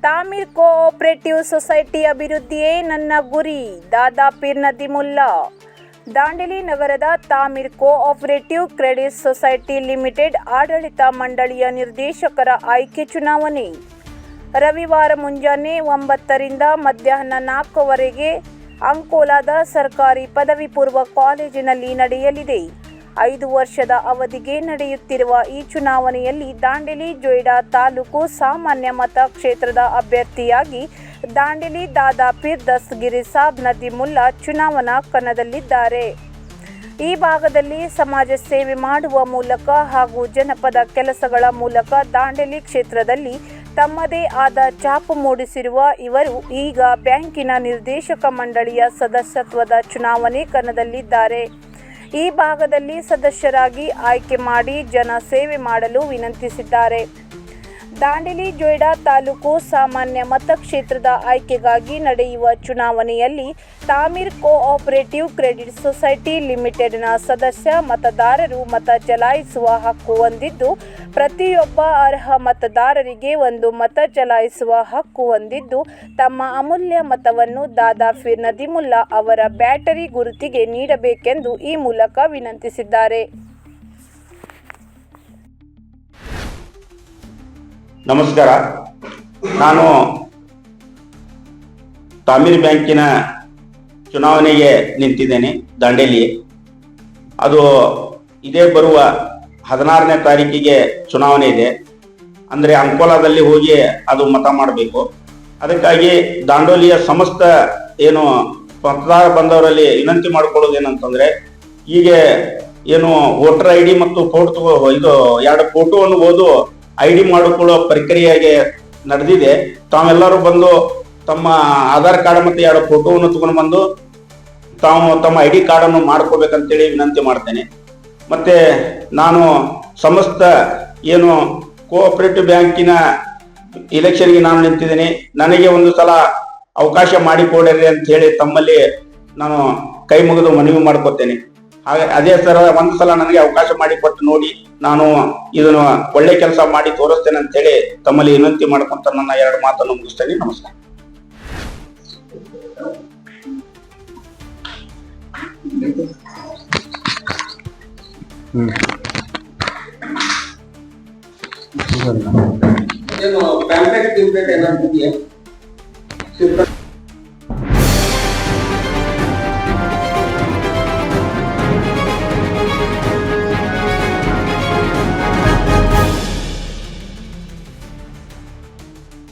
ತಾಮಿರ್ cooperative society ಅಭಿವೃದ್ಧಿಯೇ ನನ್ನ ಗುರಿ. ದಾದಾ peer ನದೀಮುಲ್ಲಾ. Dandeli ನಗರದ ತಾಮಿರ್ ಕೋಆಪರೇಟಿವ್ ಕ್ರೆಡಿಟ್ ಸೊಸೈಟಿ ಲಿಮಿಟೆಡ್ ಆಡಳಿತ ಮಂಡಳಿಯ ನಿರ್ದೇಶಕರ ಆಯ್ಕೆ ಚುನಾವಣೆ ರವಿವಾರ ಮುಂಜಾನೆ 9ರಿಂದ ಮಧ್ಯಾಹ್ನ 4ವರೆಗೆ ಅಂಕೋಲಾದ ಸರ್ಕಾರಿ ಪದವಿ ಪೂರ್ವ ಕಾಲೇಜಿನಲ್ಲಿ ನಡೆಯಲಿದೆ. 5 ವರ್ಷದ ಅವಧಿಗೆ ನಡೆಯುತ್ತಿರುವ ಈ ಚುನಾವಣೆಯಲ್ಲಿ ದಾಂಡೇಲಿ ಜೊಯ್ಡಾ ತಾಲೂಕು ಸಾಮಾನ್ಯ ಮತ ಕ್ಷೇತ್ರದ ಅಭ್ಯರ್ಥಿಯಾಗಿ ದಾಂಡೇಲಿ ದಾದಾ ಪೀರ್ ದಸ್ತಗಿರಿ ಸಾಬ್ ನದೀಮುಲ್ಲಾ ಚುನಾವಣಾ ಕಣದಲ್ಲಿದ್ದಾರೆ. ಈ ಭಾಗದಲ್ಲಿ ಸಮಾಜ ಸೇವೆ ಮಾಡುವ ಮೂಲಕ ಹಾಗೂ ಜನಪದ ಕೆಲಸಗಳ ಮೂಲಕ ದಾಂಡೇಲಿ ಕ್ಷೇತ್ರದಲ್ಲಿ ತಮ್ಮದೇ ಆದ ಛಾಪು ಮೂಡಿಸಿರುವ ಇವರು ಈಗ ಬ್ಯಾಂಕಿನ ನಿರ್ದೇಶಕ ಮಂಡಳಿಯ ಸದಸ್ಯತ್ವದ ಚುನಾವಣೆ ಕಣದಲ್ಲಿದ್ದಾರೆ. ಈ ಭಾಗದಲ್ಲಿ ಸದಸ್ಯರಾಗಿ ಆಯ್ಕೆ ಮಾಡಿ ಜನ ಸೇವೆ ಮಾಡಲು ವಿನಂತಿಸಿದ್ದಾರೆ. ದಾಂಡೇಲಿ ಜೊಯ್ಡಾ ತಾಲೂಕು ಸಾಮಾನ್ಯ ಮತಕ್ಷೇತ್ರದ ಆಯ್ಕೆಗಾಗಿ ನಡೆಯುವ ಚುನಾವಣೆಯಲ್ಲಿ ತಾಮಿರ್ ಕೋಆಪರೇಟಿವ್ ಕ್ರೆಡಿಟ್ ಸೊಸೈಟಿ ಲಿಮಿಟೆಡ್ನ ಸದಸ್ಯ ಮತದಾರರು ಮತ ಚಲಾಯಿಸುವ ಹಕ್ಕು ಹೊಂದಿದ್ದು, ಪ್ರತಿಯೊಬ್ಬ ಅರ್ಹ ಮತದಾರರಿಗೆ ಒಂದು ಮತ ಚಲಾಯಿಸುವ ಹಕ್ಕು ಹೊಂದಿದ್ದು, ತಮ್ಮ ಅಮೂಲ್ಯ ಮತವನ್ನು ದಾದಾ ಪೀರ್ ನದೀಮುಲ್ಲಾ ಅವರ ಬ್ಯಾಟರಿ ಗುರುತಿಗೆ ನೀಡಬೇಕೆಂದು ಈ ಮೂಲಕ ವಿನಂತಿಸಿದ್ದಾರೆ. ನಮಸ್ಕಾರ. ನಾನು ತಾಮಿರ್ ಬ್ಯಾಂಕಿನ ಚುನಾವಣೆಗೆ ನಿಂತಿದ್ದೇನೆ ದಾಂಡೇಲಿ. ಅದು ಇದೇ ಬರುವ 16ನೇ ತಾರೀಕಿಗೆ ಚುನಾವಣೆ ಇದೆ. ಅಂದರೆ ಅಂಕೋಲಾದಲ್ಲಿ ಹೋಗಿ ಅದು ಮತ ಮಾಡಬೇಕು. ಅದಕ್ಕಾಗಿ ದಾಂಡೇಲಿಯ ಸಮಸ್ತ ಏನು ಮತದಾರ ಬಂದವರಲ್ಲಿ ವಿನಂತಿ ಮಾಡಿಕೊಳ್ಳೋದೇನಂತಂದ್ರೆ, ಈಗ ಏನು ವೋಟರ್ ID ಮತ್ತು ಇದು 2 ಫೋಟೋವನ್ನು ಓದು ID ಮಾಡಿಕೊಳ್ಳೋ ಪ್ರಕ್ರಿಯೆಗೆ ನಡೆದಿದೆ. ತಾವೆಲ್ಲರೂ ಬಂದು ತಮ್ಮ ಆಧಾರ್ ಕಾರ್ಡ್ ಮತ್ತು 2 ಫೋಟೋವನ್ನು ತಗೊಂಡು ಬಂದು ತಾವು ತಮ್ಮ ID ಕಾರ್ಡನ್ನು ಮಾಡ್ಕೋಬೇಕಂತೇಳಿ ವಿನಂತಿ ಮಾಡ್ತೇನೆ. ಮತ್ತೆ ನಾನು ಸಮಸ್ತ ಏನು ಕೋಆಪರೇಟಿವ್ ಬ್ಯಾಂಕಿನ ಇಲೆಕ್ಷನ್ಗೆ ನಾನು ನಿಂತಿದ್ದೇನೆ. ನನಗೆ ಒಂದು ಸಲ ಅವಕಾಶ ಮಾಡಿಕೊಡ್ರಿ ಅಂತ ಹೇಳಿ ತಮ್ಮಲ್ಲಿ ನಾನು ಕೈ ಮುಗಿದು ಮನವಿ ಮಾಡ್ಕೋತೇನೆ. ಹಾಗೆ ಅದೇ ಸರ ಒಂದು ಸಲ ನನಗೆ ಅವಕಾಶ ಮಾಡಿಕೊಟ್ಟು ನೋಡಿ, ನಾನು ಇದನ್ನು ಒಳ್ಳೆ ಕೆಲಸ ಮಾಡಿ ತೋರಿಸ್ತೇನೆ ಅಂತ ಹೇಳಿ ತಮ್ಮಲ್ಲಿ ವಿನಂತಿ ಮಾಡ್ಕೊಂತ ನನ್ನ 2 ಮಾತನ್ನು ಮುಗಿಸ್ತೇನೆ. ನಮಸ್ಕಾರ. ಏನು ಪ್ಯಾಂಪ್ಲೆಟ್ ಏನಾಗ್ತಿದೆಯಾ?